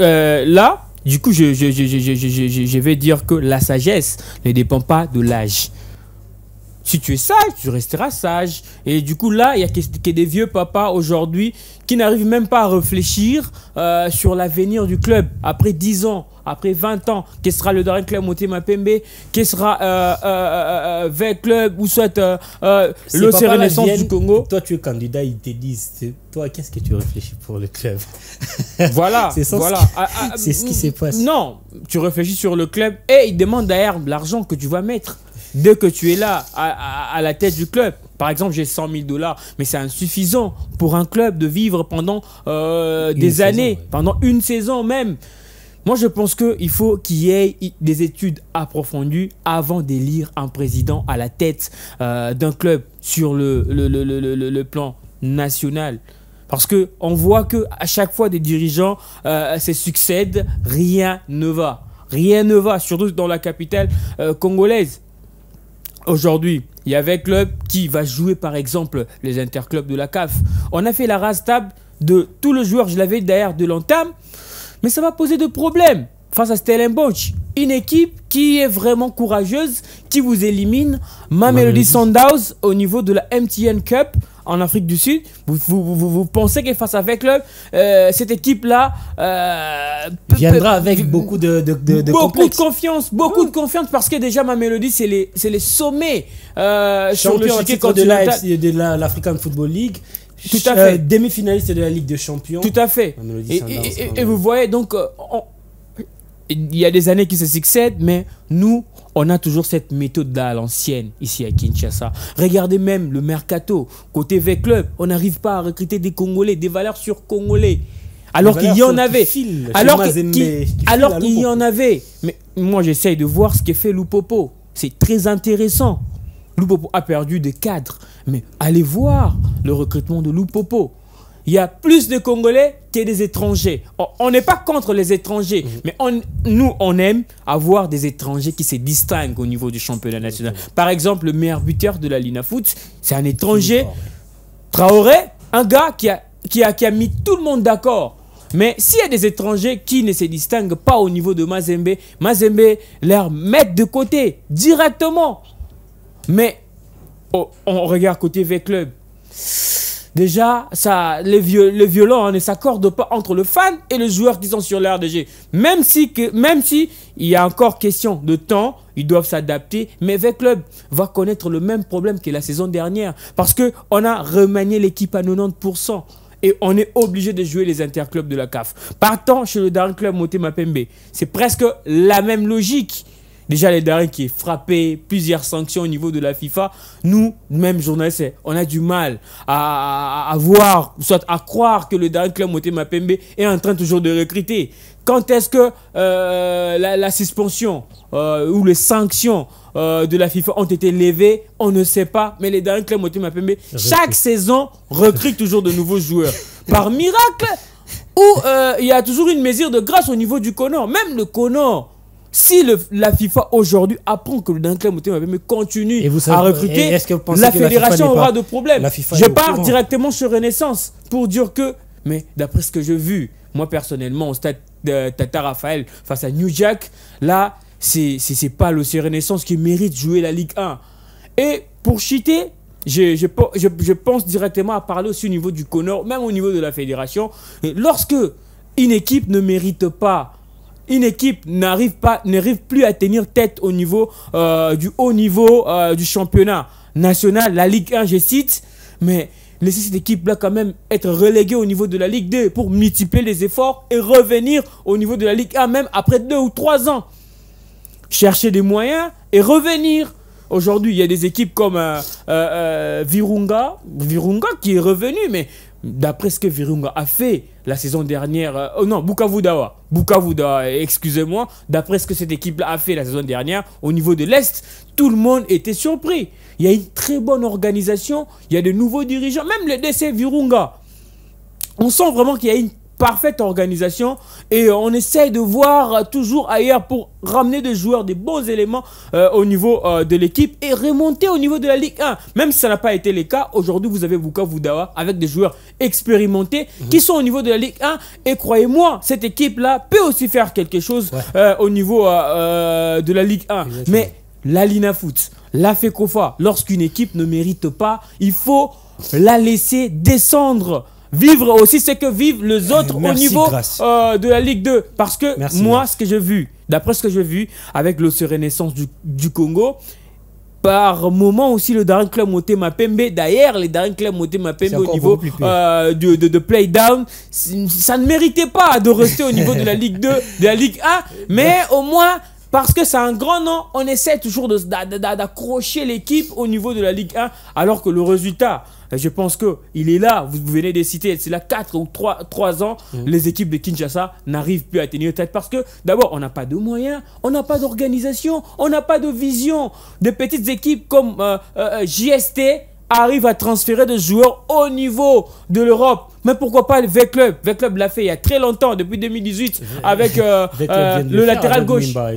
Là, du coup, je vais dire que la sagesse ne dépend pas de l'âge. Si tu es sage, tu resteras sage. Et du coup, là, il y a des vieux papas aujourd'hui qui n'arrivent même pas à réfléchir sur l'avenir du club. Après 10 ans, après 20 ans, quel sera le dernier club Motema Pembe? Quel sera V-Club ou soit l'OC Renaissance du Congo? Toi, tu es candidat, ils te disent, toi, qu'est-ce que tu réfléchis pour le club? Voilà, c'est ce qui se passe. Non, tu réfléchis sur le club et ils demandent d'ailleurs l'argent que tu vas mettre. Dès que tu es là, à la tête du club, par exemple, j'ai 100 000 $, mais c'est insuffisant pour un club de vivre pendant des années, pendant une saison même. Moi, je pense qu'il faut qu'il y ait des études approfondies avant d'élire un président à la tête d'un club sur le plan national. Parce qu'on voit qu'à chaque fois des dirigeants se succèdent, rien ne va. Rien ne va, surtout dans la capitale congolaise. Aujourd'hui, il y avait club qui va jouer par exemple les interclubs de la CAF. On a fait la rase table de tous les joueurs, je l'avais d'ailleurs de l'entame, mais ça va poser de problèmes face à Stellenbosch. Une équipe qui est vraiment courageuse, qui vous élimine. Mamelodi Sundowns au niveau de la MTN Cup en Afrique du Sud. Vous pensez que face à V-Club, cette équipe-là viendra avec beaucoup de confiance, beaucoup de confiance parce que déjà Mamelodi c'est les sommets champion en titre de l'African Football League. Tout à fait. Demi-finaliste de la Ligue des Champions. Tout à fait. Et vous voyez donc il y a des années qui se succèdent, mais nous, on a toujours cette méthode-là à l'ancienne, ici à Kinshasa. Regardez même le mercato. Côté V-Club, on n'arrive pas à recruter des Congolais, des valeurs sur Congolais. Alors qu'il y en avait. Alors qu'il y en avait. Mais moi, j'essaye de voir ce qu'est fait Loupopo. C'est très intéressant. Loupopo a perdu des cadres. Mais allez voir le recrutement de Loupopo. Il y a plus de Congolais que des étrangers. On n'est pas contre les étrangers, mais nous, on aime avoir des étrangers qui se distinguent au niveau du championnat national. Par exemple, le meilleur buteur de la Lina Foot, c'est un étranger, Traoré, un gars qui a mis tout le monde d'accord. Mais s'il y a des étrangers qui ne se distinguent pas au niveau de Mazembe leur met de côté directement. Mais on regarde côté V-Club. Déjà, les violents ne s'accordent pas entre le fan et le joueur qui sont sur l'RDG. Même si il y a encore question de temps, ils doivent s'adapter. Mais V-Club va connaître le même problème que la saison dernière. Parce qu'on a remanié l'équipe à 90%. Et on est obligé de jouer les interclubs de la CAF. Partant chez le dernier club Motema Pembe, c'est presque la même logique. Déjà, les derniers qui est frappé, plusieurs sanctions au niveau de la FIFA. Nous, même journalistes, on a du mal à voir, soit à croire que le dernier club Motema Pembe est en train toujours de recruter. Quand est-ce que la suspension ou les sanctions de la FIFA ont été levées? On ne sait pas. Mais les derniers clubs Motema Pembe, chaque saison, recrutent toujours de nouveaux joueurs. Par miracle, ou il y a toujours une mesure de grâce au niveau du Conor. Même le Conor. Si la FIFA aujourd'hui apprend que le dernier club Motema Pembe continue à recruter, la fédération aura de problèmes. Je pars directement sur Renaissance pour dire que, mais d'après ce que j'ai vu, moi personnellement, au stade de Tata Raphaël face à New Jack, là, c'est pas l'OC Renaissance qui mérite de jouer la Ligue 1. Et pour cheater, je pense directement à parler aussi au niveau du Conor, même au niveau de la fédération. Et lorsque une équipe ne mérite pas, une équipe n'arrive plus à tenir tête au niveau du haut niveau du championnat national, la Ligue 1, je cite, mais laisser cette équipe-là quand même être reléguée au niveau de la Ligue 2 pour multiplier les efforts et revenir au niveau de la Ligue 1 même après 2 ou 3 ans. Chercher des moyens et revenir. Aujourd'hui, il y a des équipes comme Virunga qui est revenu, mais d'après ce que Virunga a fait la saison dernière, Bukavu Dawa, excusez-moi, d'après ce que cette équipe-là a fait la saison dernière, au niveau de l'Est, tout le monde était surpris. Il y a une très bonne organisation, il y a de nouveaux dirigeants, même le DC Virunga. On sent vraiment qu'il y a une parfaite organisation et on essaye de voir toujours ailleurs pour ramener des joueurs, des bons éléments au niveau de l'équipe et remonter au niveau de la Ligue 1. Même si ça n'a pas été le cas, aujourd'hui vous avez Bukavu Dawa avec des joueurs expérimentés qui sont au niveau de la Ligue 1 et croyez-moi, cette équipe-là peut aussi faire quelque chose au niveau de la Ligue 1. Exactement. Mais la Lina Foot, la FECOFA, lorsqu'une équipe ne mérite pas, il faut la laisser descendre. Vivre aussi ce que vivent les autres au niveau de la Ligue 2. Parce que ce que j'ai vu, d'après ce que j'ai vu avec l'OC Renaissance du Congo, par moment aussi le Daring Club Motema Pembe, d'ailleurs les Daring Club Motema Pembe au niveau de play down, ça ne méritait pas de rester au niveau de la Ligue 2, de la Ligue 1, mais au moins... Parce que c'est un grand nom, on essaie toujours d'accrocher l'équipe au niveau de la Ligue 1, alors que le résultat, je pense qu'il est là, vous venez de citer, c'est là 4 ou 3 ans, les équipes de Kinshasa n'arrivent plus à tenir tête. Parce que d'abord, on n'a pas de moyens, on n'a pas d'organisation, on n'a pas de vision. Des petites équipes comme JST arrivent à transférer des joueurs au niveau de l'Europe. Mais pourquoi pas le V-Club? V-Club l'a fait il y a très longtemps, depuis 2018, avec le latéral gauche. Mwimba,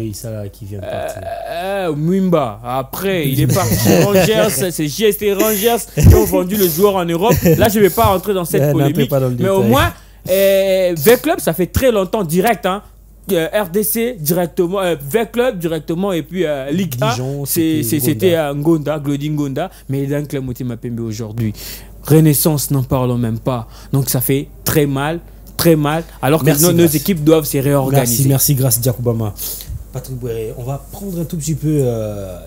qui vient de partir. Mwimba, après, il est parti chez Rangers, c'est JST Rangers qui ont vendu le joueur en Europe. Là, je ne vais pas rentrer dans cette polémique, mais au moins, V-Club, ça fait très longtemps, direct, hein. RDC directement, V-Club directement et puis Ligue 1, c'était Ngonda, Glody Ngonda, mais dans le club Motema Pembe aujourd'hui. Renaissance, n'en parlons même pas. Donc ça fait très mal, alors que nos équipes doivent se réorganiser. Merci, grâce Diakoubama. Patrick Bouéré, on va prendre un tout petit peu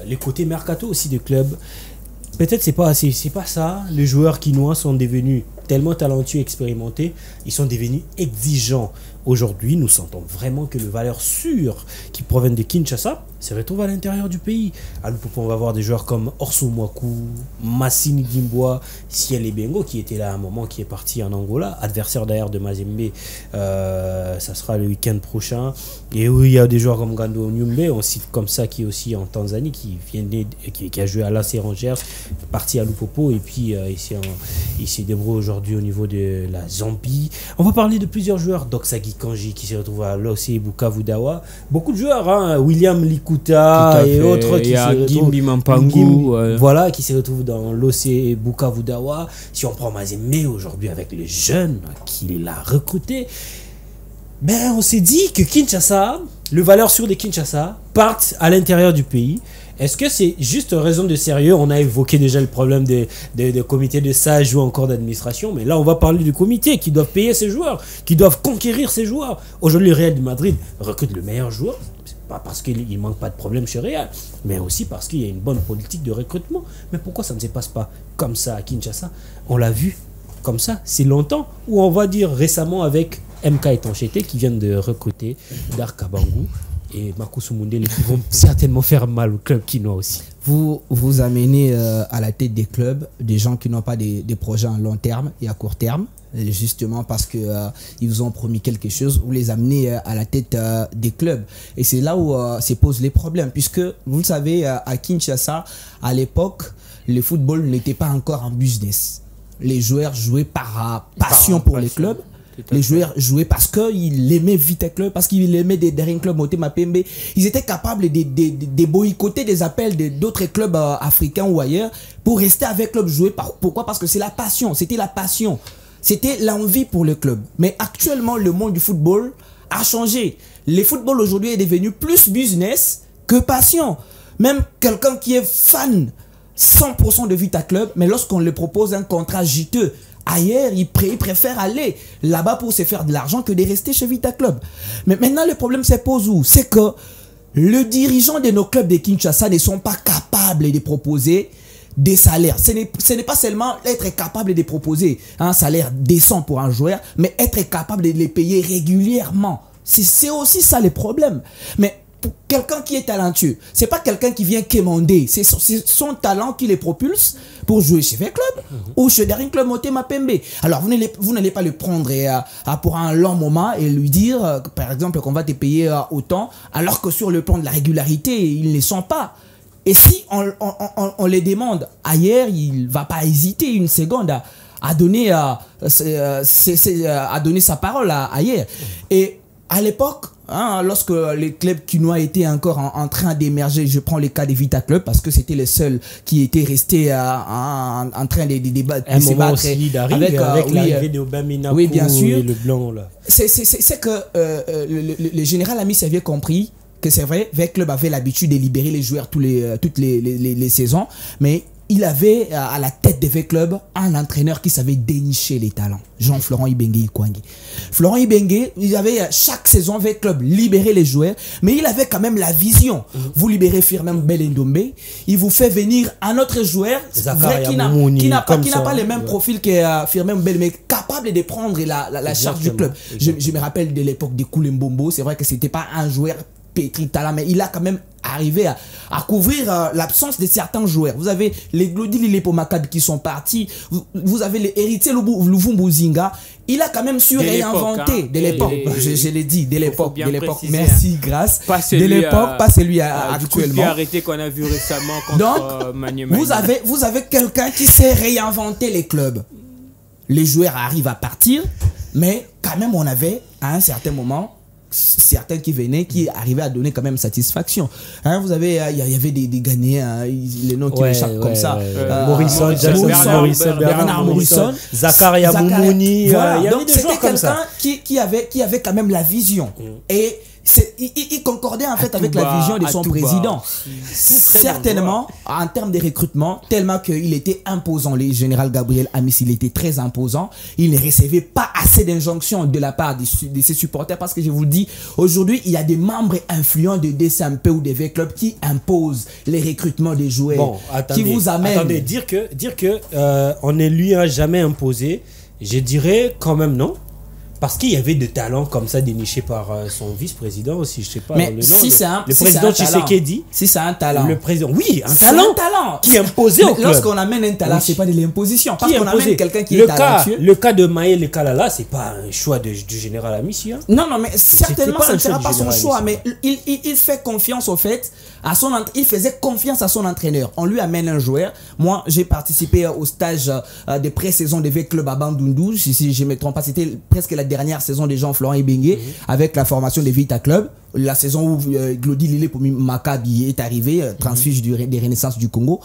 les côtés mercato aussi du club. Peut-être c'est pas ça. Les joueurs quinois sont devenus tellement talentueux, expérimentés, ils sont devenus exigeants. Aujourd'hui, nous sentons vraiment que les valeurs sûres qui proviennent de Kinshasa se retrouvent à l'intérieur du pays. À Lupopo, on va voir des joueurs comme Orso Mwaku, Massini Dimboa, Ciel Bengo qui était là à un moment, qui est parti en Angola, adversaire d'ailleurs de Mazembe. Ça sera le week-end prochain. Et oui, il y a des joueurs comme Gando Nyumbe, on cite comme ça, qui est aussi en Tanzanie, qui a joué à l'AC Rangers, parti à Lupopo, et puis il s'est débrouillé aujourd'hui au niveau de la Zambie. On va parler de plusieurs joueurs, Doxagi Kanji qui se retrouve à l'OC Bukavu Dawa. Beaucoup de joueurs, hein, William Likuta et autres qui se retrouvent, voilà, qui se retrouvent dans l'OC Bukavu Dawa. Si on prend Mazembe aujourd'hui avec les jeunes qu'il a recrutés, ben on s'est dit que Kinshasa, le valeur sûre de Kinshasa, partent à l'intérieur du pays. Est-ce que c'est juste raison de sérieux? On a évoqué déjà le problème des comités de sages ou encore d'administration, mais là on va parler du comité qui doivent payer ces joueurs, qui doivent conquérir ces joueurs. Aujourd'hui, le Real de Madrid recrute le meilleur joueur, pas parce qu'il ne manque pas de problème chez Real, mais aussi parce qu'il y a une bonne politique de recrutement. Mais pourquoi ça ne se passe pas comme ça à Kinshasa? On l'a vu comme ça, c'est longtemps, ou on va dire récemment avec MK Etanchete qui viennent de recruter Darkabangu et Makusu Mundele qui vont certainement faire mal au club quinois aussi. Vous amenez à la tête des clubs des gens qui n'ont pas des projets à long terme et à court terme, justement parce que ils vous ont promis quelque chose. Vous les amenez à la tête des clubs, et c'est là où se posent les problèmes, puisque vous le savez, à Kinshasa à l'époque, le football n'était pas encore un business. Les joueurs jouaient par passion pour les clubs. Les joueurs jouaient parce qu'ils aimaient Vita Club, parce qu'ils aimaient des Daring Club Motema Pembe. Ils étaient capables de boycotter des appels d'autres clubs africains ou ailleurs pour rester avec le club jouer. Pourquoi? Parce que c'est la passion, c'était la passion. C'était l'envie pour le club. Mais actuellement, le monde du football a changé. Le football aujourd'hui est devenu plus business que passion. Même quelqu'un qui est fan 100% de Vita Club, mais lorsqu'on lui propose un contrat juteux ailleurs, il préfère aller là-bas pour se faire de l'argent que de rester chez Vita Club. Mais maintenant, le problème se pose où? C'est que le dirigeant de nos clubs de Kinshasa ne sont pas capables de proposer des salaires. Ce n'est pas seulement être capable de proposer un salaire décent pour un joueur, mais être capable de les payer régulièrement. C'est aussi ça le problème. Mais pour quelqu'un qui est talentueux, c'est pas quelqu'un qui vient quémander, c'est son talent qui les propulse pour jouer chez un club ou chez Daring Club Motema Pembe. Alors vous n'allez pas le prendre pour un long moment et lui dire par exemple qu'on va te payer autant, alors que sur le plan de la régularité, ils ne le sont pas. Et si on les demande ailleurs, il va pas hésiter une seconde à donner sa parole ailleurs. Et à l'époque, lorsque les clubs quinois étaient encore en train d'émerger, je prends le cas des Vita Club parce que c'était les seuls qui étaient restés en train de débattre. Un moment aussi d'arriver avec l'arrivée de Obamina oui, bien sûr. Et le blanc là. C'est que le général Amis avait compris que c'est vrai, V Club avait l'habitude de libérer les joueurs toutes les saisons, mais il avait à la tête de V Club un entraîneur qui savait dénicher les talents, Jean-Florent Ibenge Ikwangi. Florent Ibenge, il avait chaque saison V Club libéré les joueurs, mais il avait quand même la vision. Vous libérez Firmin Belendombe, il vous fait venir un autre joueur vrai, qui n'a pas le même profil que Firmin Belendombe, mais capable de prendre la charge du club. Je me rappelle de l'époque de Koulimbombo, c'est vrai que c'était pas un joueur pétri de talent, mais il a quand même arrivé à couvrir l'absence de certains joueurs. Vous avez les Glody Lilepo Maccabi qui sont partis, vous avez les héritiers Louvumbu Zinga, il a quand même su réinventer de l'époque, je l'ai dit, de l'époque, merci, grâce, de l'époque, pas celui actuellement. Arrêté qu'on a vu récemment contre donc, vous avez quelqu'un qui sait réinventer les clubs. Les joueurs arrivent à partir, mais quand même on avait à un certain moment certains qui venaient, qui arrivaient à donner quand même satisfaction. Vous avez, il y avait des Ghanéens, les noms qui m'échappent comme ça. Morrison, Bernard Morrison, Zakaria Moumouni. Voilà. Donc c'était quelqu'un qui avait quand même la vision. Et il concordait en fait avec la vision de son président. Certainement, en termes de recrutement, tellement qu'il était imposant. Le général Gabriel Amis, il était très imposant. Il ne recevait pas assez d'injonctions de la part de ses supporters, parce que je vous le dis, aujourd'hui, il y a des membres influents de DCMP ou des V-Clubs qui imposent les recrutements des joueurs. Bon, attendez, qui vous amènent. Attendez, dire que on ne lui a jamais imposé, je dirais quand même non. Parce qu'il y avait des talents comme ça dénichés par son vice-président aussi, je sais pas. Mais le nom, si le président Tshisekedi. Si c'est un talent. Le président, oui, un talent qui est imposé au club. Lorsqu'on amène un talent, c'est pas de l'imposition. Parce qu'on amène quelqu'un qui est talentueux. Le cas de Maël Kalala, c'est pas un choix du général Amissi. Hein. Non, mais certainement, ça ne sera pas son choix. Mais il fait confiance au fait. Il faisait confiance à son entraîneur. On lui amène un joueur. Moi, j'ai participé au stage de pré-saison de V-Club à Bandundu. Si je ne me trompe pas, c'était presque la dernière saison de Jean-Florent Ibenge avec la formation de Vita Club. La saison où Glody Lilepo Maccabi est arrivé, transfuge des Renaissances du Congo.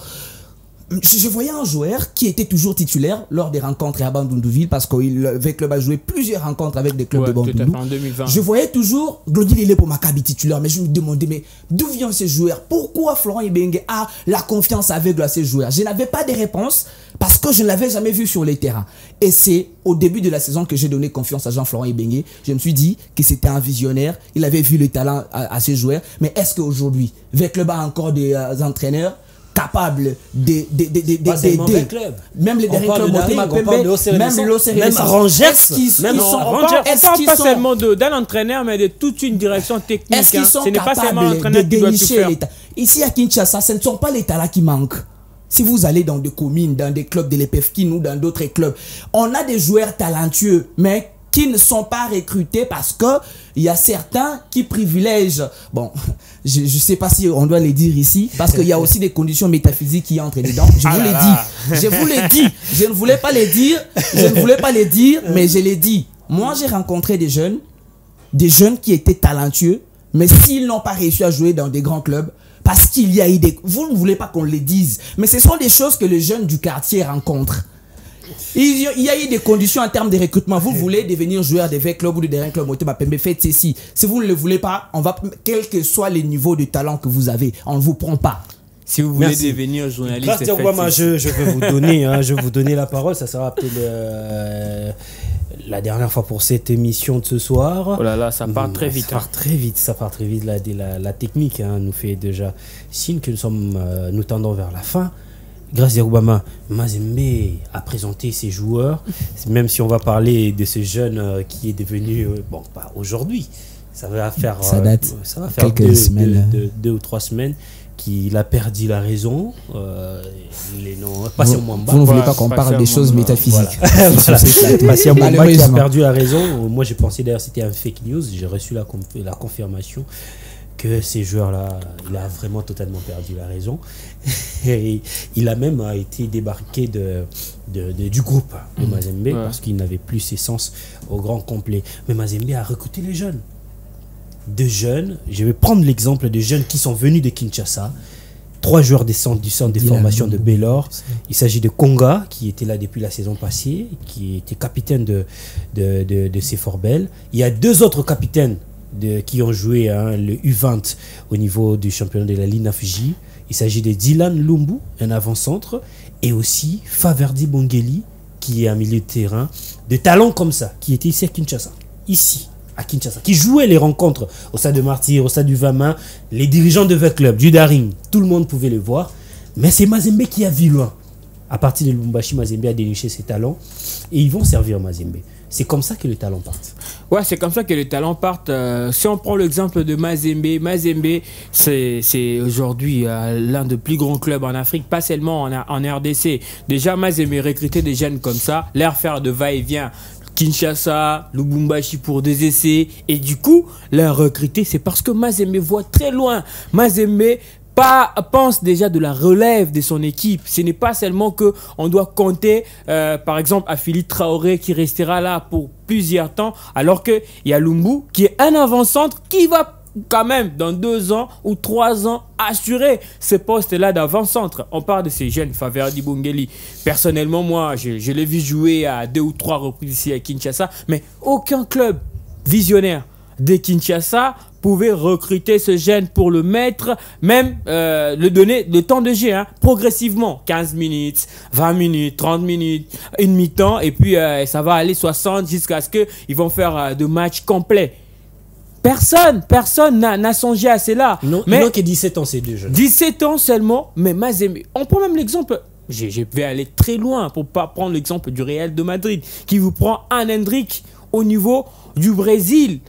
Je voyais un joueur qui était toujours titulaire lors des rencontres à Bandunduville, parce que le club a joué plusieurs rencontres avec des clubs de Bandundu. En 2020. Je voyais toujours Glody Lilepo Maccabi titulaire, mais je me demandais, mais d'où viennent ces joueurs? Pourquoi Florent Ibenge a la confiance aveugle à ces joueurs? Je n'avais pas de réponse parce que je ne l'avais jamais vu sur les terrains. Et c'est au début de la saison que j'ai donné confiance à Jean-Florent Ibenge. Je me suis dit que c'était un visionnaire, il avait vu le talent à ces joueurs. Mais est-ce qu'aujourd'hui, le club a encore des entraîneurs capable d'aider même les derniers clubs, même Rangers, est-ce qu'ils pas seulement d'un entraîneur, mais de toute une direction technique. Est-ce qu'ils sont ce n'est pas seulement capables l'entraîneur de qui doit tout dénicher faire. l'État? Ici à Kinshasa, ce ne sont pas les talents qui manquent. Si vous allez dans des communes, dans des clubs de l'EPFKIN ou dans d'autres clubs, on a des joueurs talentueux, mais qui ne sont pas recrutés parce que il y a certains qui privilègent. Bon, je ne sais pas si on doit les dire ici, parce qu'il y a aussi des conditions métaphysiques qui entrent dedans. Je vous l'ai dit. Je vous l'ai dit. Je ne voulais pas les dire. Mais je l'ai dit. Moi, j'ai rencontré des jeunes qui étaient talentueux, mais s'ils n'ont pas réussi à jouer dans des grands clubs, parce qu'il y a eu des... Vous ne voulez pas qu'on les dise, mais ce sont des choses que les jeunes du quartier rencontrent. Il y a eu des conditions en termes de recrutement. Vous voulez devenir joueur de V-Club ou de Daring Club Motema Pembe, faites ceci. Si vous ne le voulez pas, on va, quel que soit le niveau de talent que vous avez, on ne vous prend pas. Si vous voulez devenir journaliste, je vais vous donner, je vais vous donner la parole. Ça sera peut-être la dernière fois pour cette émission de ce soir. Oh là là, ça part très vite. Ça part très vite. La technique nous fait déjà signe que nous tendons vers la fin. grâce à Obama, Mazembe a présenté ses joueurs, même si on va parler de ce jeune qui est devenu, bon, pas aujourd'hui, ça va faire quelques semaines. Deux ou 3 semaines qu'il a perdu la raison. Les noms, Patient Mwamba. Vous ne voulez pas qu'on parle des choses métaphysiques. Voilà. Patient Mwamba qui a perdu la raison. Moi, j'ai pensé d'ailleurs c'était un fake news. J'ai reçu la confirmation que ces joueurs-là, il a vraiment totalement perdu la raison. Et il a même été débarqué du groupe de Mazembe parce qu'il n'avait plus ses sens au grand complet. Mais Mazembe a recruté les jeunes. De jeunes, je vais prendre l'exemple de jeunes qui sont venus de Kinshasa. 3 joueurs du centre de formation de Bellor. Il s'agit de Konga, qui était là depuis la saison passée, qui était capitaine de Seforbel. Il y a 2 autres capitaines qui ont joué le U20 au niveau du championnat de la Ligue Fuji. Il s'agit de Dylan Lumbu, un avant-centre, et aussi Faverdi Bongeli, qui est un milieu de terrain de talent comme ça, qui était ici à Kinshasa. À Kinshasa, qui jouait les rencontres au stade de Martyr, au stade du Vama, les dirigeants de V Club, du Daring, tout le monde pouvait les voir. Mais c'est Mazembe qui a vu loin. À partir de Lubumbashi, Mazembe a déniché ses talents et ils vont servir Mazembe. C'est comme ça que les talents partent. Ouais, c'est comme ça que les talents partent. Si on prend l'exemple de Mazembe, c'est aujourd'hui l'un des plus grands clubs en Afrique, pas seulement en RDC. Déjà, Mazembe recrutait des jeunes comme ça, leur faire de va-et-vient. Kinshasa, Lubumbashi pour des essais. Et du coup, la recruter, c'est parce que Mazembe voit très loin. Mazembe pense déjà de la relève de son équipe. Ce n'est pas seulement qu'on doit compter, par exemple, à Philippe Traoré qui restera là pour plusieurs temps, alors qu'il y a Lumbu qui est un avant-centre qui va quand même dans 2 ans ou 3 ans assurer ce poste-là d'avant-centre. On parle de ces jeunes, Faverdi Bongeli. Personnellement, moi, je l'ai vu jouer à 2 ou 3 reprises ici à Kinshasa, mais aucun club visionnaire de Kinshasa pouvait recruter ce jeune pour le mettre, même le donner le temps de jeu, progressivement, 15 minutes, 20 minutes, 30 minutes, une mi-temps, et puis ça va aller 60 jusqu'à ce qu'ils vont faire de matchs complets. Personne n'a songé à cela. Non, mais il n'a que 17 ans, ces 2 jeunes. 17 ans seulement, mais Mazembe. On prend même l'exemple. Je vais aller très loin pour ne pas prendre l'exemple du Real de Madrid, qui vous prend un Hendrick au niveau du Brésil.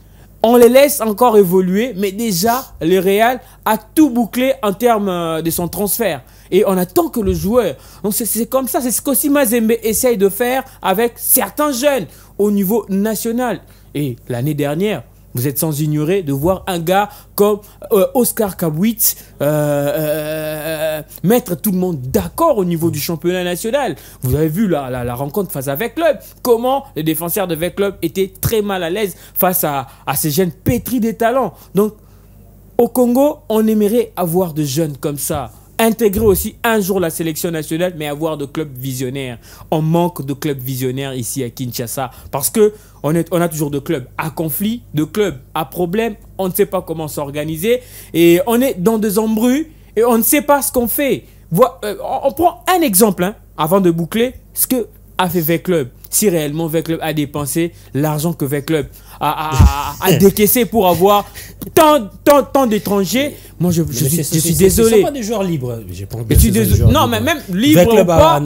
On les laisse encore évoluer, mais déjà, le Real a tout bouclé en termes de son transfert. Et on attend que le joueur... Donc c'est comme ça, c'est ce qu'aussi Mazembe essaye de faire avec certains jeunes au niveau national. Et l'année dernière, vous êtes sans ignorer de voir un gars comme Oscar Kabwit mettre tout le monde d'accord au niveau du championnat national. Vous avez vu la rencontre face à V Club, comment les défenseurs de V Club étaient très mal à l'aise face à ces jeunes pétris de talents. Donc au Congo, on aimerait avoir de jeunes comme ça. Intégrer aussi un jour la sélection nationale, mais avoir de clubs visionnaires. On manque de clubs visionnaires ici à Kinshasa parce que on a toujours de clubs à conflit, de clubs à problème. On ne sait pas comment s'organiser et on est dans des embrues et on ne sait pas ce qu'on fait. On prend un exemple avant de boucler ce que a fait V Club. Si réellement V Club a dépensé l'argent que V Club a décaissé pour avoir tant d'étrangers, moi je suis désolé. Ce ne sont pas des joueurs libres. Non, mais même libre ou pas,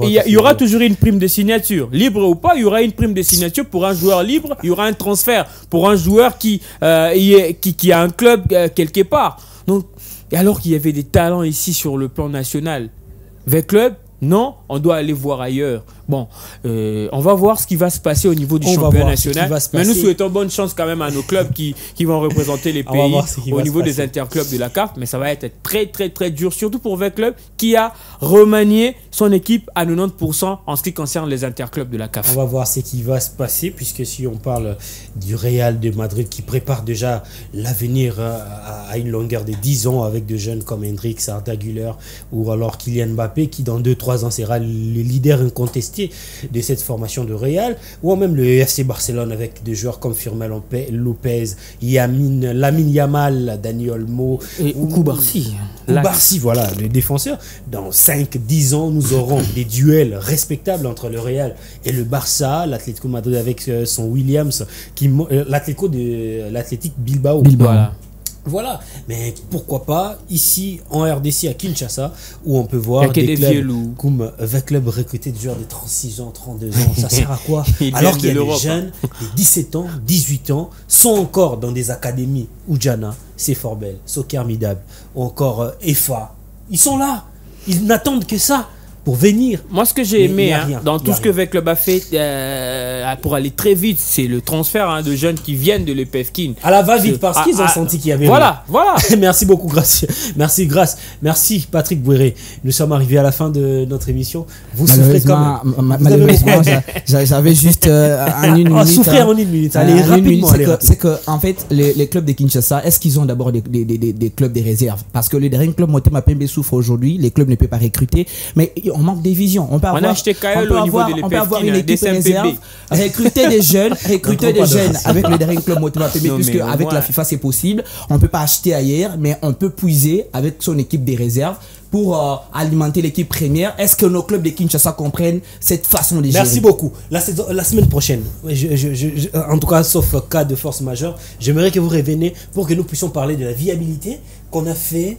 il y aura toujours une prime de signature. Libre ou pas, il y aura une prime de signature pour un joueur libre. Il y aura un transfert pour un joueur qui a un club quelque part. Donc, alors qu'il y avait des talents ici sur le plan national, V Club, non, on doit aller voir ailleurs. Bon, on va voir ce qui va se passer au niveau du championnat national. Mais nous souhaitons bonne chance quand même à nos clubs qui vont représenter les pays au niveau des interclubs de la CAF. Mais ça va être très très très dur, surtout pour V Club qui a remanié son équipe à 90% en ce qui concerne les interclubs de la CAF. On va voir ce qui va se passer, puisque si on parle du Real de Madrid qui prépare déjà l'avenir à une longueur de 10 ans avec de jeunes comme Hendrick, Arda Güler ou alors Kylian Mbappé qui dans 2-3 ans sera le leader incontesté de cette formation de Real, ou même le FC Barcelone avec des joueurs comme Firmino Lopez, Lamine Yamal, Dani Olmo ou Koubarsi. Voilà, les défenseurs. Dans 5-10 ans, nous aurons des duels respectables entre le Real et le Barça, l'Atlético Madrid avec son Williams, l'Atlético de l'Athletic Bilbao. Voilà. Voilà, mais pourquoi pas ici en RDC à Kinshasa où on peut voir Il y a des que des vieux clubs loups. comme avec clubs recrutés de joueurs de 36 ans, 32 ans, ça sert à quoi? Ils Alors viennent qu'il y a de des l'Europe, jeunes de 17 ans, 18 ans sont encore dans des académies, Oudjana, Seforbel, Soccer Midab ou encore EFA. Ils sont là, ils n'attendent que ça pour venir. Moi, ce que j'ai Mais il aimé y a hein, rien, dans il y tout a ce que rien. Vec Club a fait pour aller très vite, c'est le transfert hein, de jeunes qui viennent de l'EPFKIN. À la va-vite parce qu'ils ont senti qu'il y avait Voilà, voilà. Merci beaucoup, Grace. Merci, Grace. Merci, Patrick Bouéré. Nous sommes arrivés à la fin de notre émission. Vous souffrez quand même. Malheureusement, j'avais juste une minute. Souffrir en une minute. Allez, En une rapidement. minute, Allez, rapidement. c'est que, en fait, les clubs de Kinshasa, est-ce qu'ils ont d'abord des clubs de réserve? Parce que le dernier club Motema Pembe souffre aujourd'hui, les clubs ne peuvent pas recruter, mais on manque des visions. On a acheté Kayol au niveau de l'EPFKIN, on peut avoir une équipe des réserve, recruter des jeunes, avec le dernier club Motema Pembe, Non, puisque mais avec moi- la FIFA c'est possible. On peut pas acheter ailleurs, mais on peut puiser avec son équipe des réserves pour alimenter l'équipe première. Est-ce que nos clubs de Kinshasa comprennent cette façon de gérer? Merci beaucoup. La semaine prochaine, en tout cas, sauf cas de force majeure, j'aimerais que vous reveniez pour que nous puissions parler de la viabilité qu'on a fait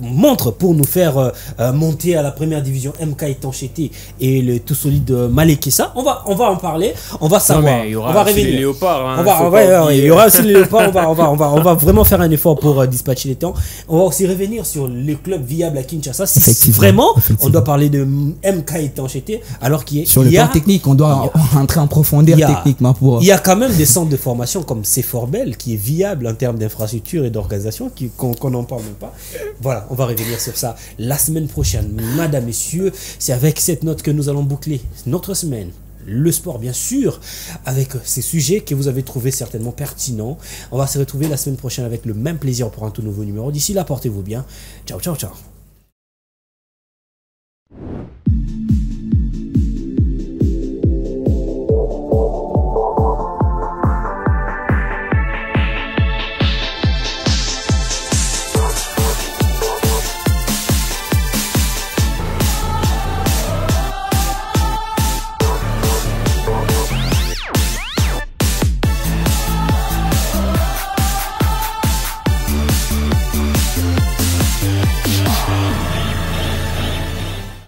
montre pour nous faire monter à la première division MK Étanchété et le tout solide Malekissa. On va en parler, on va savoir. mais il y aura on va aussi revenir. les léopards, hein, On faut va, pas oublier. il y aura aussi les léopards. On va vraiment faire un effort pour dispatcher les temps. On va aussi revenir sur les clubs viables à Kinshasa. Si Effectivement, vraiment, effectivement. on doit parler de MK Étanchété, alors qu'il y a Sur le plan technique, on doit rentrer en profondeur techniquement pour. il y a quand même des centres de formation comme Seforbel qui est viable en termes d'infrastructure et d'organisation, qu'on n'en parle même pas. Voilà, on va revenir sur ça la semaine prochaine. Madame, messieurs, c'est avec cette note que nous allons boucler notre semaine. Le sport, bien sûr, avec ces sujets que vous avez trouvés certainement pertinents. On va se retrouver la semaine prochaine avec le même plaisir pour un tout nouveau numéro. D'ici là, portez-vous bien. Ciao, ciao, ciao.